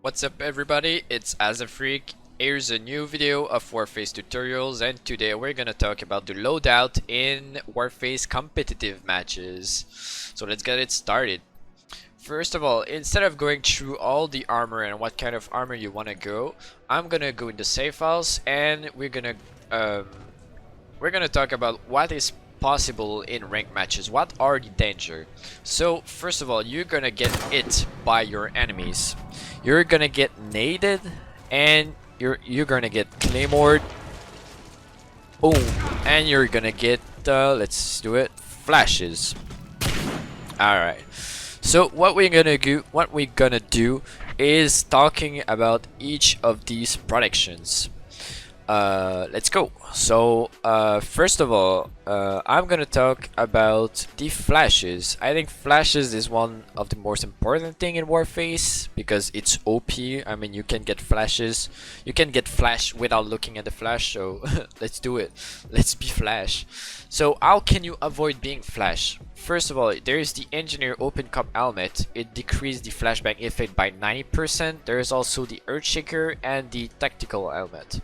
What's up everybody, it's Azafreak. Here's a new video of Warface tutorials, and today we're gonna talk about the loadout in Warface competitive matches. So let's get it started. First of all, instead of going through all the armor and what kind of armor you wanna go, I'm gonna go in the save files and we're gonna talk about what is possible in ranked matches. What are the danger? So first of all, you're gonna get hit by your enemies. You're gonna get naded, and you're gonna get claymored. Boom, and you're gonna get let's do it, flashes. All right. So what we're gonna do is talking about each of these protections. Let's go. So first of all, I'm gonna talk about the flashes. I think flashes is one of the most important thing in Warface because it's OP. I mean, you can get flashes, you can get flash without looking at the flash, so let's do it. Let's be flash. So how can you avoid being flash? First of all, there is the engineer open cup helmet. It decreased the flashbang effect by 90%. There is also the earthshaker and the tactical helmet.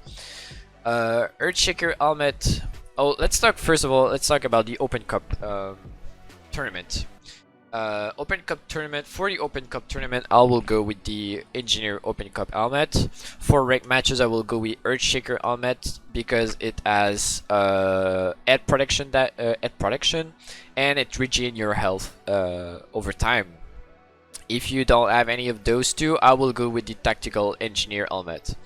Earthshaker helmet. Oh, let's talk first of all. Let's talk about the Open Cup tournament. Open Cup tournament. For the Open Cup tournament, I will go with the Engineer Open Cup helmet. For ranked matches, I will go with Earthshaker helmet because it has head protection, and it regain your health over time. If you don't have any of those two, I will go with the Tactical Engineer helmet.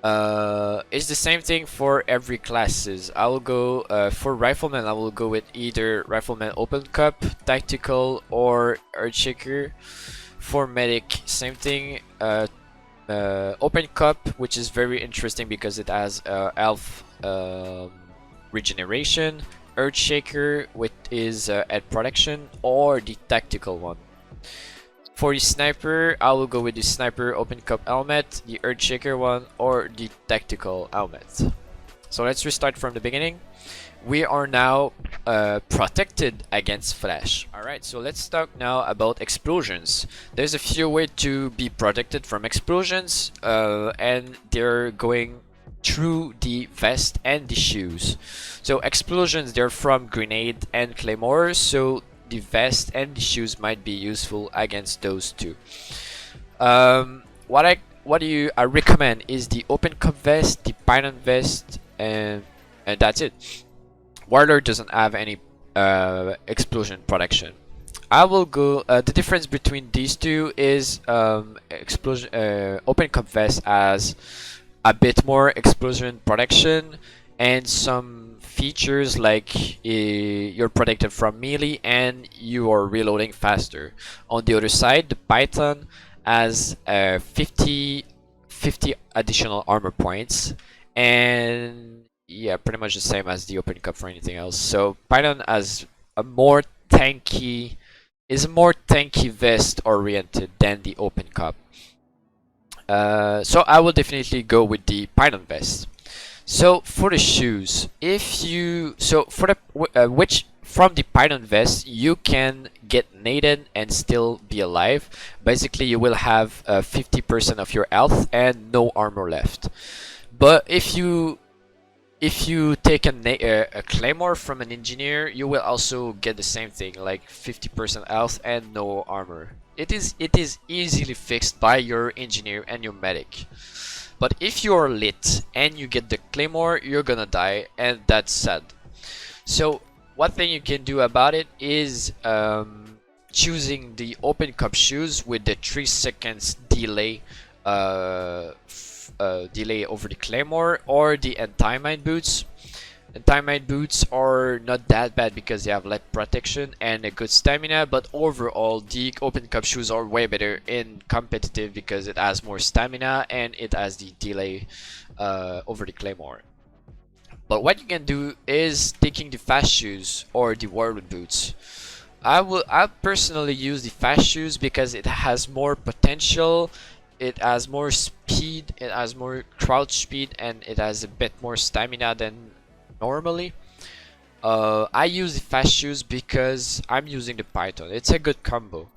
It's the same thing for every classes. I will go for rifleman. I will go with either rifleman open cup, tactical, or earthshaker. For medic, same thing. Open cup, which is very interesting because it has health regeneration. Earthshaker, which is head protection, or the tactical one. For the sniper, I will go with the sniper open cup helmet, the earthshaker one, or the tactical helmet. So let's restart from the beginning. We are now protected against flash. Alright, so let's talk now about explosions. There's a few ways to be protected from explosions, and they're going through the vest and the shoes. So explosions, they're from grenade and claymore, so the vest and the shoes might be useful against those two. What I recommend is the open cup vest, the Python vest, and that's it. Warlord doesn't have any explosion protection. I will go. The difference between these two is open cup vest has a bit more explosion protection and some features like you're protected from melee and you are reloading faster. On the other side, the Python has 50 additional armor points, and yeah, pretty much the same as the open cup for anything else. So Python has a more tanky vest oriented than the open cup. So I will definitely go with the Python vest. So for the shoes, from the Python vest, you can get naded and still be alive. Basically, you will have 50% of your health and no armor left. But if you take a claymore from an engineer, you will also get the same thing, like 50% health and no armor. It is easily fixed by your engineer and your medic. But if you're lit and you get the claymore, you're gonna die, and that's sad. So one thing you can do about it is choosing the open cup shoes with the 3 seconds delay delay over the claymore, or the anti-mine boots. Anti-mine boots are not that bad because they have light protection and a good stamina, but overall the open cup shoes are way better in competitive because it has more stamina and it has the delay over the claymore. But what you can do is taking the fast shoes or the Warlord boots. I personally use the fast shoes because it has more potential, it has more speed, it has more crouch speed, and it has a bit more stamina than normally. I use the fast shoes because I'm using the Python. It's a good combo.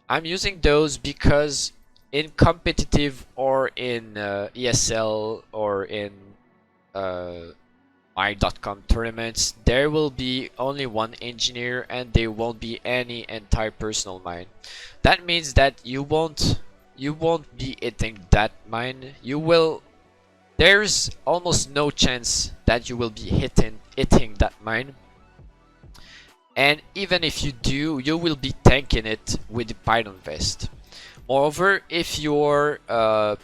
I'm using those because in competitive or in ESL or in uh, my.com tournaments, there will be only one engineer and there won't be any entire personal mine. That means that you won't be hitting that mine. There's almost no chance that you will be hitting that mine. And even if you do, you will be tanking it with the Python vest. Moreover, if you're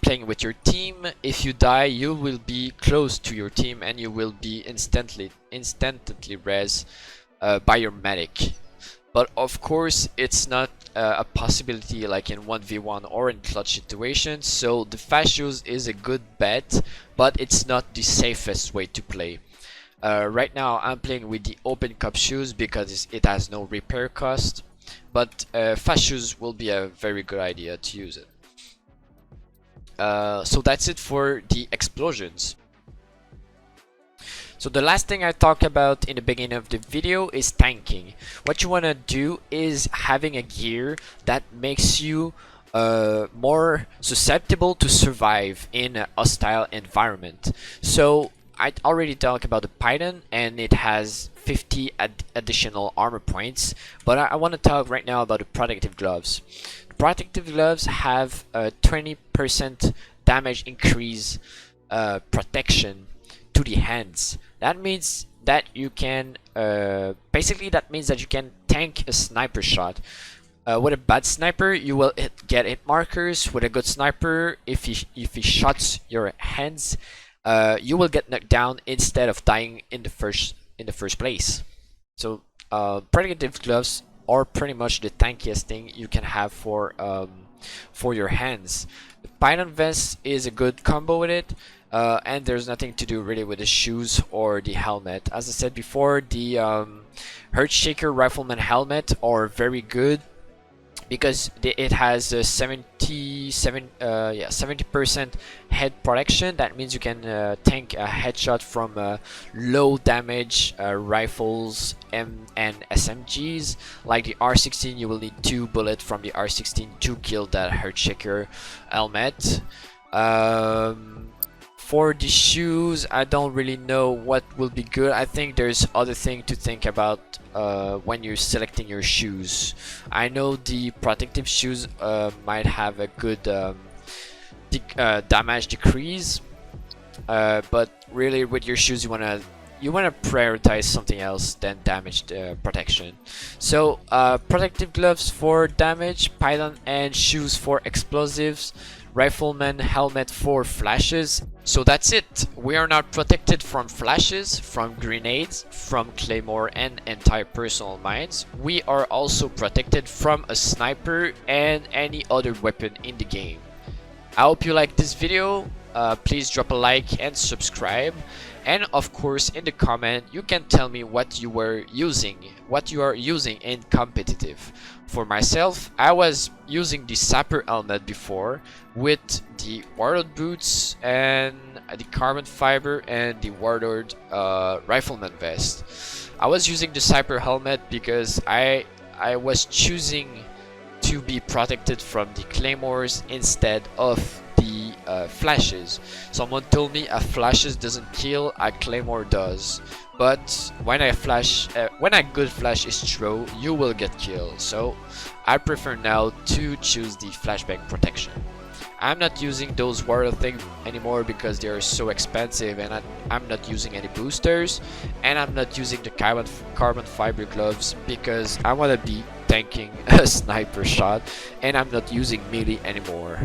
playing with your team, if you die, you will be close to your team and you will be instantly res by your medic. But of course, it's not a possibility like in 1v1 or in clutch situations, so the fast shoes is a good bet, but it's not the safest way to play. Right now I'm playing with the open cup shoes because it has no repair cost, but fast shoes will be a very good idea to use it. So that's it for the explosions. So the last thing I talked about in the beginning of the video is tanking. What you want to do is having a gear that makes you more susceptible to survive in a hostile environment. So I already talked about the Python and it has 50 additional armor points, but I want to talk right now about the protective gloves. The protective gloves have a 20% damage increase protection to the hands. That means that you can basically that means that you can tank a sniper shot. With a bad sniper, you will get hit markers. With a good sniper, if he shots your hands, you will get knocked down instead of dying in the first place. So protective gloves are pretty much the tankiest thing you can have for your hands. The Python vest is a good combo with it. And there's nothing to do really with the shoes or the helmet. As I said before, the Earthshaker Rifleman helmet are very good because it has a 70% head protection. That means you can tank a headshot from low damage rifles and SMGs. Like the R16, you will need 2 bullets from the R16 to kill that Earthshaker helmet. For the shoes, I don't really know what will be good. I think there's other thing to think about when you're selecting your shoes. I know the protective shoes might have a good damage decrease, but really with your shoes you wanna prioritize something else than damage protection. So protective gloves for damage, Python and shoes for explosives, Rifleman helmet for flashes. So that's it. We are not protected from flashes, from grenades, from claymore and anti-personal mines. We are also protected from a sniper and any other weapon in the game. I hope you like this video. Please drop a like and subscribe. And of course, in the comment, you can tell me what you are using in competitive. For myself, I was using the Sapper helmet before with the Warlord boots and the carbon fiber and the Warlord rifleman vest. I was using the Sapper helmet because I was choosing to be protected from the claymores instead of the flashes. Someone told me a flashes doesn't kill, a claymore does. But when a good flash is thrown, you will get killed. So I prefer now to choose the flashbang protection. I'm not using those warrior things anymore because they are so expensive, and I'm not using any boosters, and I'm not using the carbon fiber gloves because I want to be tanking a sniper shot, and I'm not using melee anymore.